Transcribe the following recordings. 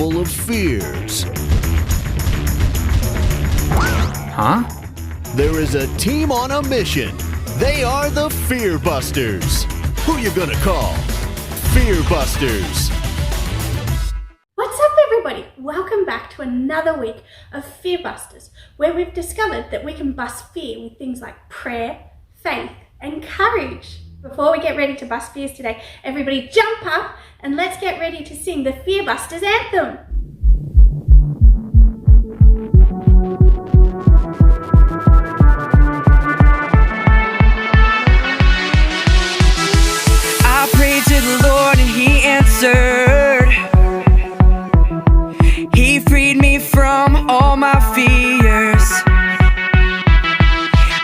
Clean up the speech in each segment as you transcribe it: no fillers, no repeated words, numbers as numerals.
full of fears. Huh? There is a team on a mission. They are the Fearbusters. Who you gonna call? Fearbusters. What's up, everybody? Welcome back to another week of Fearbusters, where we've discovered that we can bust fear with things like prayer, faith, and courage. Before we get ready to bust fears today, everybody jump up and let's get ready to sing the Fearbusters anthem. I prayed to the Lord and He answered. He freed me from all my fears.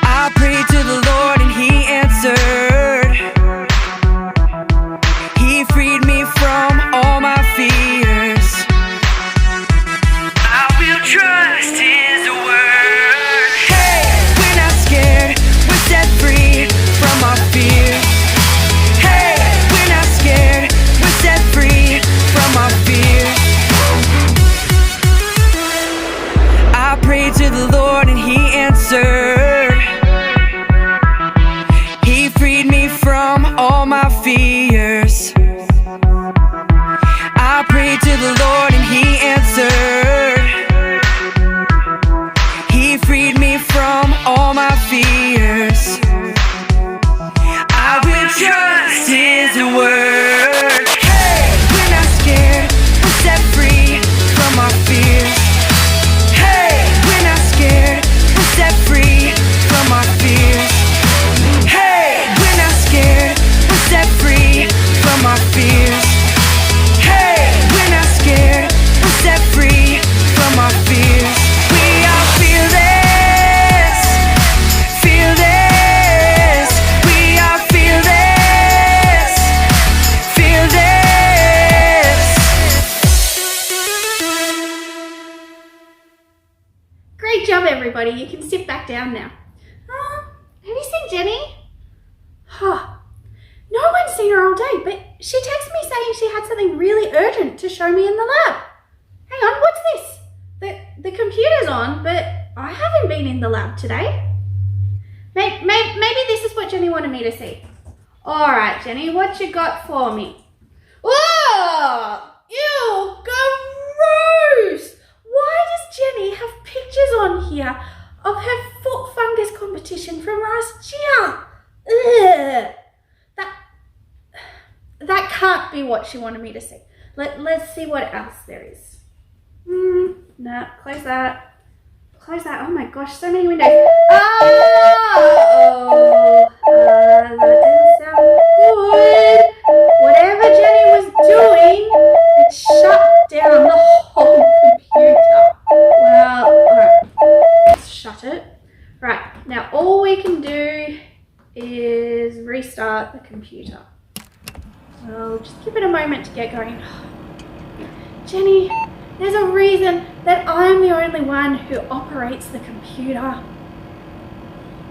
I prayed to the Lord and He answered. He freed me from all my fears. I will trust His word. Hey, we're not scared. We're set free from our fears. Hey, we're not scared. We're set free from our fears. I prayed to the Lord and He answered. He freed me from all my fears. I prayed to the Lord and He answered. He freed me from all my fears. I will trust His word. Hey, we're not scared. We're set free from our fears. Hey, we're not scared. We're set free from our fears. Hey, we're not scared. We're set free from our fears. Hey, we're not scared. We're set free from our fears. We are fearless. Fearless. We are fearless. Fearless. Great job, everybody. You can sit back down now. Have you seen Jenny? No one's seen her all day, but she texted me saying she had something really urgent to show me in the lab. Hang on, what's this? The computer's on, but I haven't been in the lab today. Maybe this is what Jenny wanted me to see. All right, Jenny, what you got for me? Whoa! Ew, gross! Why does Jenny have pictures on here of her foot fungus competition from last year? Ugh. That can't be what she wanted me to see. Let's see what else there is. No, close that. Close that. Oh my gosh, so many windows. That didn't sound good. Whatever Jenny was doing, it shut down the whole computer. Well, alright. Let's shut it. Right, now all we can do is restart the computer. So just give it a moment to get going. Jenny, there's a reason that I'm the only one who operates the computer.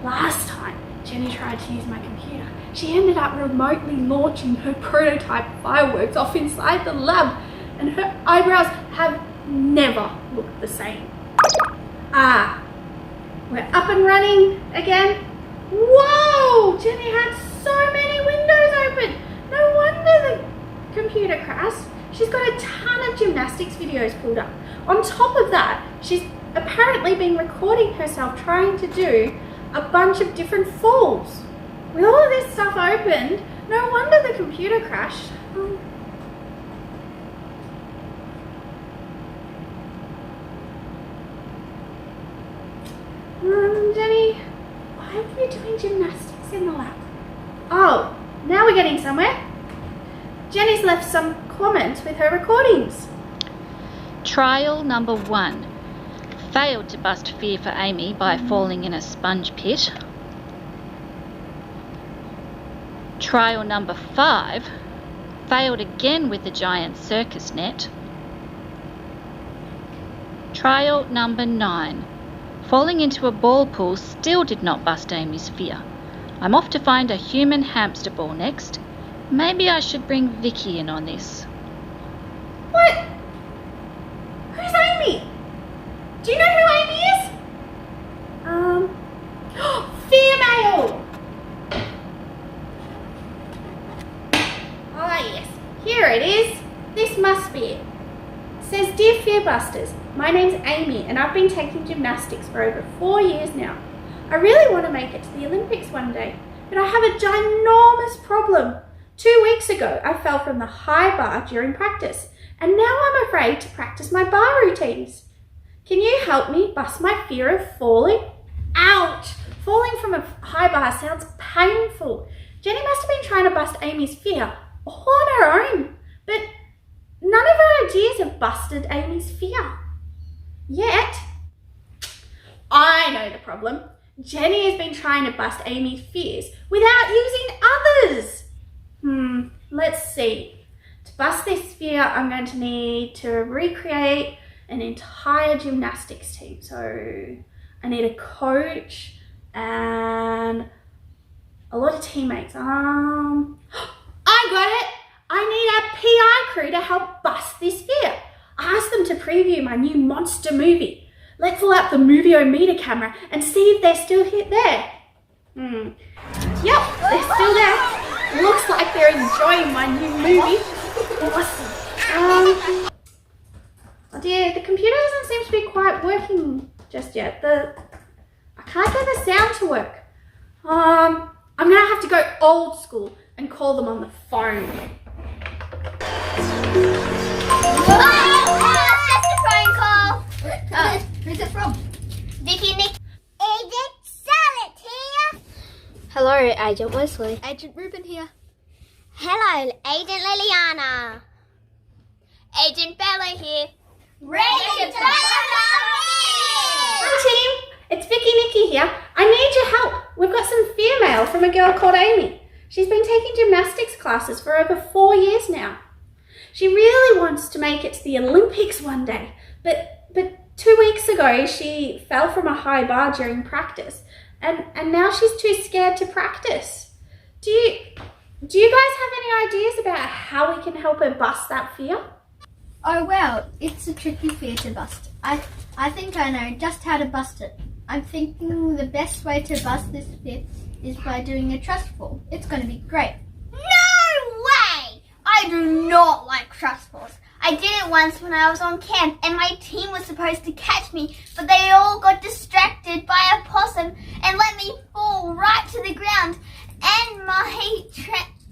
Last time Jenny tried to use my computer, she ended up remotely launching her prototype fireworks off inside the lab, and her eyebrows have never looked the same. We're up and running again. Whoa! Jenny had so many windows open. No wonder the computer crashed. She's got a ton of gymnastics videos pulled up. On top of that, she's apparently been recording herself trying to do a bunch of different falls. With all of this stuff opened, no wonder the computer crashed. Jenny, why are you doing gymnastics in the lab? Oh, now we're getting somewhere. Jenny's left some comments with her recordings. Trial number 1. Failed to bust fear for Amy by falling in a sponge pit. Trial number 5. Failed again with the giant circus net. Trial number 9. Falling into a ball pool still did not bust Amy's fear. I'm off to find a human hamster ball next. Maybe I should bring Vicky in on this. What? Fearbusters. My name's Amy and I've been taking gymnastics for over 4 years now. I really want to make it to the Olympics one day, but I have a ginormous problem. 2 weeks ago, I fell from the high bar during practice, and now I'm afraid to practice my bar routines. Can you help me bust my fear of falling? Ouch! Falling from a high bar sounds painful. Jenny must have been trying to bust Amy's fear all on her own, but none of her ideas have busted Amy's fear. Yet, I know the problem. Jenny has been trying to bust Amy's fears without using others. Let's see. To bust this fear, I'm going to need to recreate an entire gymnastics team. So I need a coach and a lot of teammates. I got it. I need a PI crew to help bust this fear. I asked them to preview my new monster movie. Let's pull out the movie-o-meter camera and see if they're still there. Yep, they're still there. Looks like they're enjoying my new movie. Awesome. Oh dear, the computer doesn't seem to be quite working just yet. I can't get the sound to work. I'm gonna have to go old school and call them on the phone. Just a phone call. Who's it from? Vicky Knicky. Agent Salad here. Hello, Agent Wesley. Agent Ruben here. Hello, Agent Liliana. Agent Bella here. Ready to Hi team, it's Vicky Knicky here. I need your help. We've got some fear mail from a girl called Amy. She's been taking gymnastics classes for over 4 years now. She really wants to make it to the Olympics one day, but 2 weeks ago she fell from a high bar during practice, and now she's too scared to practice. Do you guys have any ideas about how we can help her bust that fear? Oh well, it's a tricky fear to bust. I think I know just how to bust it. I'm thinking the best way to bust this fear is by doing a trust fall. It's going to be great. No way! I do not like trust falls. I did it once when I was on camp and my team was supposed to catch me, but they all got distracted by a possum and let me fall right to the ground, and my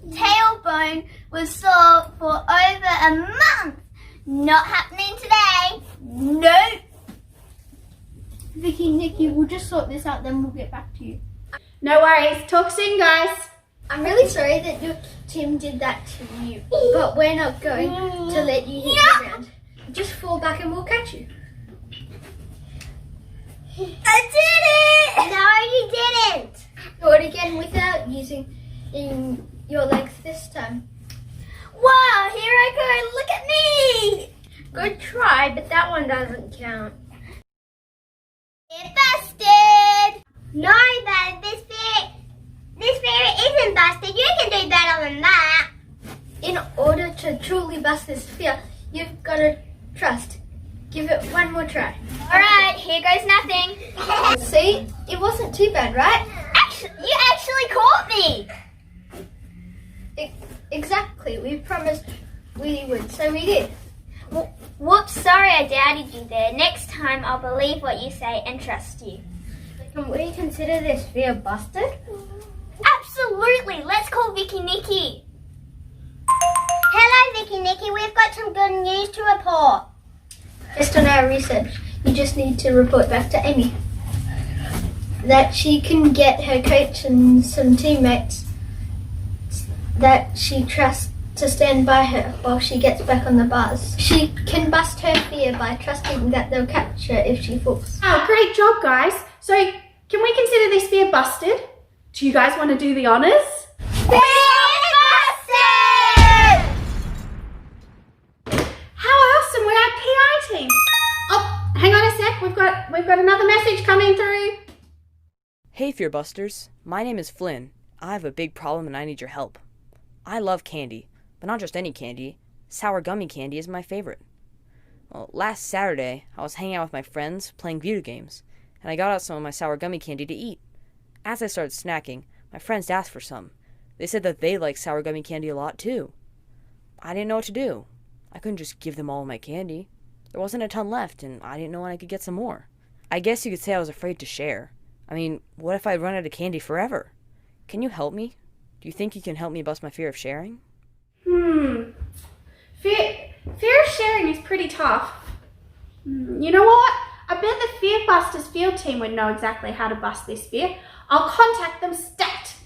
tailbone was sore for over a month. Not happening today. Nope. Vicky, Nikki, we'll just sort this out, then we'll get back to you. No worries. Talk soon, guys. I'm really sorry that your team did that to you, but we're not going to let you hit the ground. Just fall back and we'll catch you. I did it! No, you didn't. Do it again without using your legs this time. Wow, here I go. Look at me. Good try, but that one doesn't count. It busted. No, but this fear isn't busted. You can do better than that. In order to truly bust this fear, you've got to trust. Give it one more try. All right, here goes nothing. See? It wasn't too bad, right? You actually caught me. Exactly. We promised we would, so we did. Whoops, sorry I doubted you there. Next time I'll believe what you say and trust you. Can we consider this fear busted? Absolutely. Let's call Vicky Knicky. Hello, Vicky Knicky. We've got some good news to report. Just on our research, you just need to report back to Amy that she can get her coach and some teammates that she trusts to stand by her while she gets back on the bars. She can bust her fear by trusting that they'll catch her if she falls. Wow, great job, guys. So, can we consider this fear busted? Do you guys want to do the honors? Fear busted! How awesome! We're our PI team. Oh, hang on a sec. We've got another message coming through. Hey Fearbusters, my name is Flynn. I have a big problem and I need your help. I love candy, but not just any candy. Sour gummy candy is my favorite. Well, last Saturday, I was hanging out with my friends playing video games, and I got out some of my sour gummy candy to eat. As I started snacking, my friends asked for some. They said that they like sour gummy candy a lot too. I didn't know what to do. I couldn't just give them all my candy. There wasn't a ton left, and I didn't know when I could get some more. I guess you could say I was afraid to share. I mean, what if I'd run out of candy forever? Can you help me? Do you think you can help me bust my fear of sharing? Fear of sharing is pretty tough. You know what? I bet the Fearbusters field team would know exactly how to bust this fear. I'll contact them stat.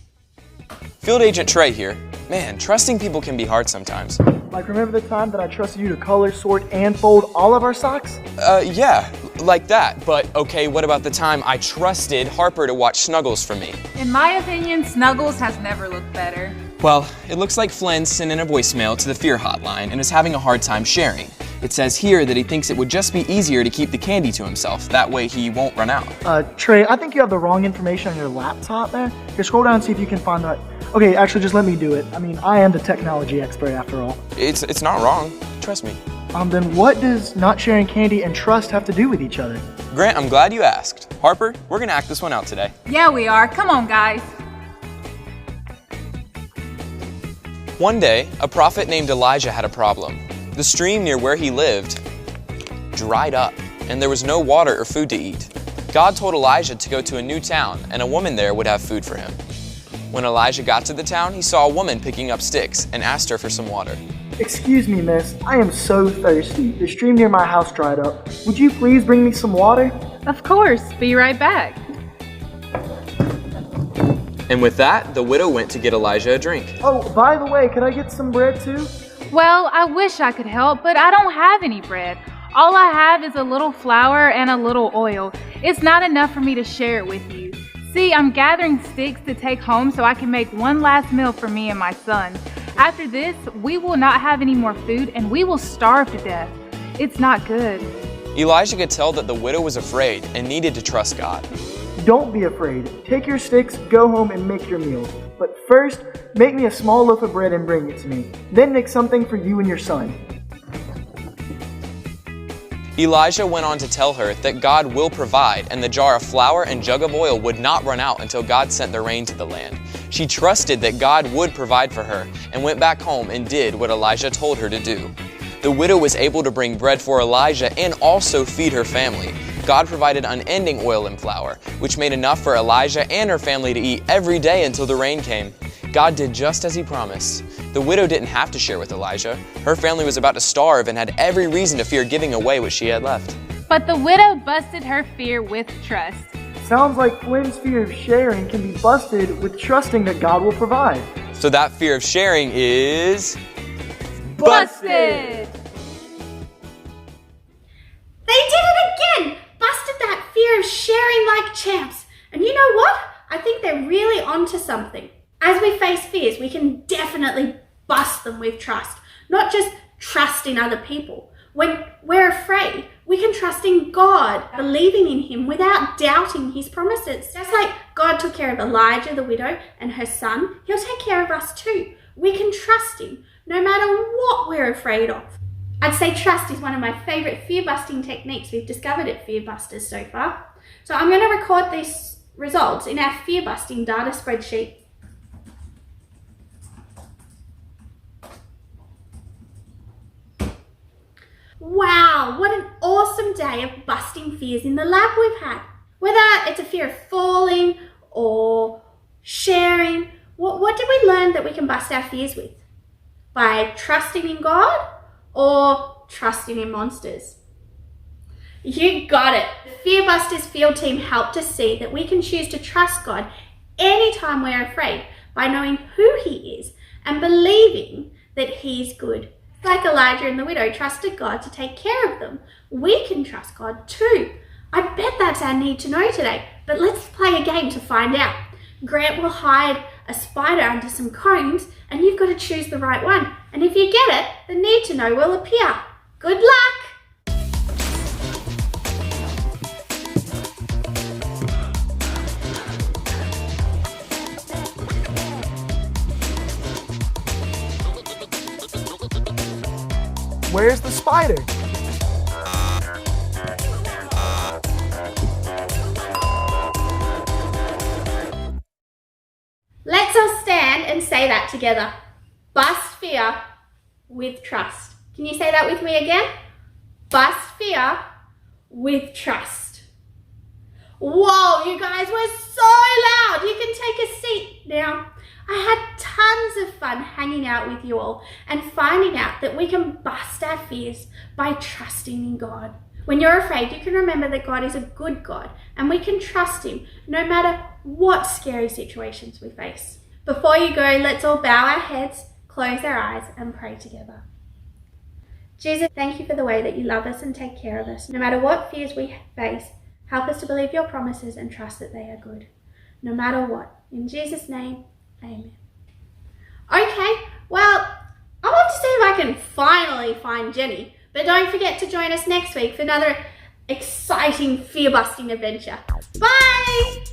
Field Agent Trey here. Man, trusting people can be hard sometimes. Like, remember the time that I trusted you to color, sort, and fold all of our socks? Yeah, like that. But okay, what about the time I trusted Harper to watch Snuggles for me? In my opinion, Snuggles has never looked better. Well, it looks like Flynn sent in a voicemail to the Fear Hotline and is having a hard time sharing. It says here that he thinks it would just be easier to keep the candy to himself. That way he won't run out. Trey, I think you have the wrong information on your laptop there. Here, scroll down and see if you can find that. Okay, actually, just let me do it. I mean, I am the technology expert after all. It's not wrong. Trust me. Then what does not sharing candy and trust have to do with each other? Grant, I'm glad you asked. Harper, we're gonna act this one out today. Yeah, we are. Come on, guys. One day, a prophet named Elijah had a problem. The stream near where he lived dried up, and there was no water or food to eat. God told Elijah to go to a new town, and a woman there would have food for him. When Elijah got to the town, he saw a woman picking up sticks and asked her for some water. Excuse me, miss. I am so thirsty. The stream near my house dried up. Would you please bring me some water? Of course. Be right back. And with that, the widow went to get Elijah a drink. Oh, by the way, could I get some bread too? Well, I wish I could help, but I don't have any bread. All I have is a little flour and a little oil. It's not enough for me to share it with you. See, I'm gathering sticks to take home so I can make one last meal for me and my son. After this, we will not have any more food and we will starve to death. It's not good. Elijah could tell that the widow was afraid and needed to trust God. Don't be afraid. Take your sticks, go home, and make your meal. But first, make me a small loaf of bread and bring it to me. Then make something for you and your son. Elijah went on to tell her that God will provide, and the jar of flour and jug of oil would not run out until God sent the rain to the land. She trusted that God would provide for her and went back home and did what Elijah told her to do. The widow was able to bring bread for Elijah and also feed her family. God provided unending oil and flour, which made enough for Elijah and her family to eat every day until the rain came. God did just as he promised. The widow didn't have to share with Elijah. Her family was about to starve and had every reason to fear giving away what she had left. But the widow busted her fear with trust. Sounds like Flynn's fear of sharing can be busted with trusting that God will provide. So that fear of sharing is... Busted! They did it again! Busted that fear of sharing like champs. And you know what? I think they're really onto something. As we face fears, we can definitely bust them with trust. Not just trust in other people. When we're afraid, we can trust in God, believing in him without doubting his promises. Just like God took care of Elijah, the widow, and her son, he'll take care of us too. We can trust him, no matter what we're afraid of. I'd say trust is one of my favourite fear-busting techniques we've discovered at Fearbusters so far. So I'm going to record these results in our fear-busting data spreadsheet. Wow, what an awesome day of busting fears in the lab we've had. Whether it's a fear of falling or sharing, what did we learn that we can bust our fears with? By trusting in God or trusting in monsters? You got it. The Fearbusters field team helped us see that we can choose to trust God anytime we're afraid by knowing who he is and believing that he's good. Like Elijah and the widow trusted God to take care of them, we can trust God too. I bet that's our need to know today, but let's play a game to find out. Grant will hide a spider under some cones and you've got to choose the right one. And if you get it, the need to know will appear. Good luck! Where's the spider? Let's all stand and say that together. Bust fear with trust. Can you say that with me again? bust fear with trust. Whoa, you guys were so loud. You can take a seat now. I had tons of fun hanging out with you all and finding out that we can bust our fears by trusting in God. When you're afraid, you can remember that God is a good God and we can trust Him no matter what scary situations we face. Before you go, let's all bow our heads, close our eyes and pray together. Jesus, thank you for the way that you love us and take care of us. No matter what fears we face, help us to believe your promises and trust that they are good. No matter what. In Jesus' name, amen. Okay, well, I want to see if I can finally find Jenny. But don't forget to join us next week for another exciting fear-busting adventure. Bye!